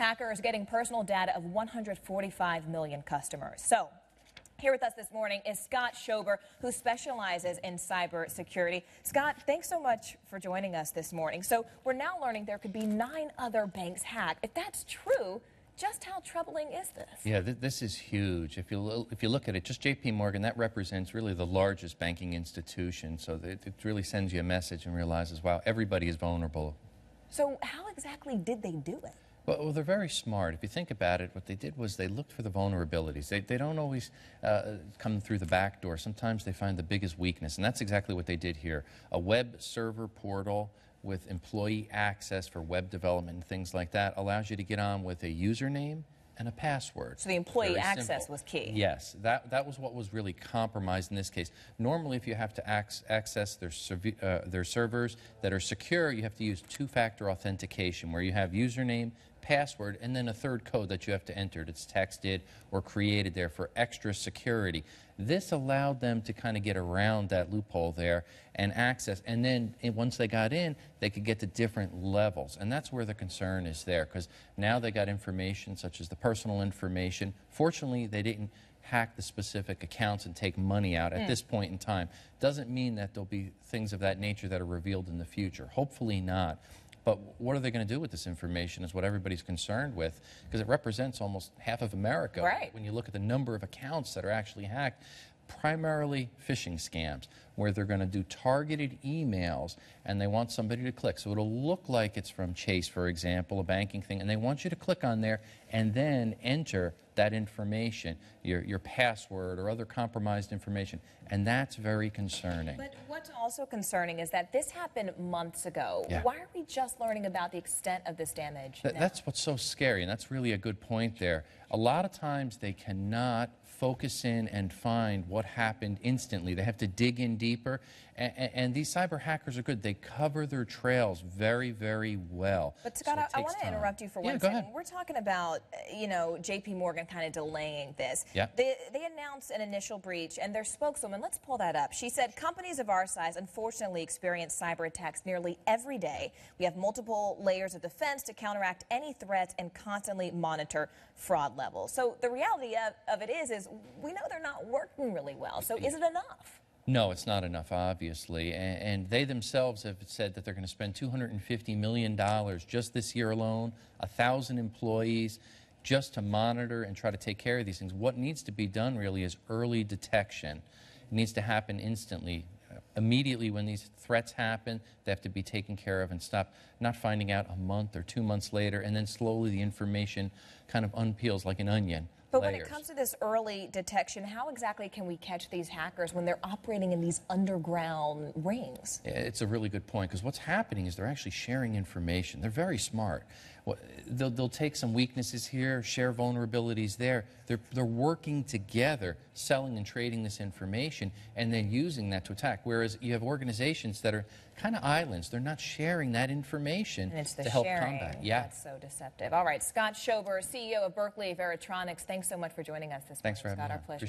Hackers getting personal data of 145 million customers. So, here with us this morning is Scott Schober, who specializes in cybersecurity. Scott, thanks so much for joining us this morning. So we're now learning there could be 9 other banks hacked. If that's true, just how troubling is this? Yeah, this is huge. If you look at it, just J.P. Morgan, that represents really the largest banking institution. So it really sends you a message and realizes, wow, everybody is vulnerable. So how exactly did they do it? Well, they're very smart. If you think about it, what they did was they looked for the vulnerabilities. They don't always come through the back door. Sometimes they find the biggest weakness, and that's exactly what they did here. A web server portal with employee access for web development and things like that allows you to get on with a username and a password. So the employee access was key. Yes, that was what was really compromised in this case. Normally, if you have to access their servers that are secure, you have to use two-factor authentication, where you have username, password, and then a third code that you have to enter that's texted or created there for extra security. This allowed them to kind of get around that loophole there and access, and then once they got in, they could get to different levels, and that's where the concern is there, because now they got information such as the personal information. Fortunately, they didn't hack the specific accounts and take money out at this point in time. Doesn't mean that there'll be things of that nature that are revealed in the future. Hopefully not. But what are they going to do with this information is what everybody's concerned with, because it represents almost half of America. Right. When you look at the number of accounts that are actually hacked, primarily phishing scams, where they're going to do targeted emails and they want somebody to click. So it'll look like it's from Chase, for example, a banking thing, and they want you to click on there and then enter that information, your password or other compromised information, and that's very concerning. But what's also concerning is that this happened months ago. Yeah. Why are we just learning about the extent of this damage now? That's what's so scary, and that's really a good point there. A lot of times they cannot focus in and find what happened instantly. They have to dig in deeper, and these cyber hackers are good. They cover their trails very, very well. But Scott, So I want to interrupt you for one go second. ahead. We're talking about, J.P. Morgan kind of delaying this. Yeah. They announced an initial breach, and their spokeswoman, let's pull that up. She said, companies of our size unfortunately experience cyber attacks nearly every day. We have multiple layers of defense to counteract any threats and constantly monitor fraud levels. So the reality of it is we know they're not working really well. So is it enough? No, it's not enough, obviously, and they themselves have said that they're going to spend $250 million just this year alone, 1,000 employees, just to monitor and try to take care of these things. What needs to be done really is early detection. It needs to happen instantly. Immediately when these threats happen, they have to be taken care of and stop, not finding out a month or 2 months later, and then slowly the information kind of unpeels like an onion. But when it comes to this early detection, how exactly can we catch these hackers when they're operating in these underground rings? It's a really good point, because what's happening is they're actually sharing information. They're very smart. They'll take some weaknesses here, share vulnerabilities there. They're working together, selling and trading this information, and then using that to attack. Whereas you have organizations that are kind of islands. They're not sharing that information to help combat. Yeah. That's so deceptive. All right, Scott Schober, CEO of Berkeley Varitronics, thanks so much for joining us this morning. Thanks for having me. Scott, our pleasure.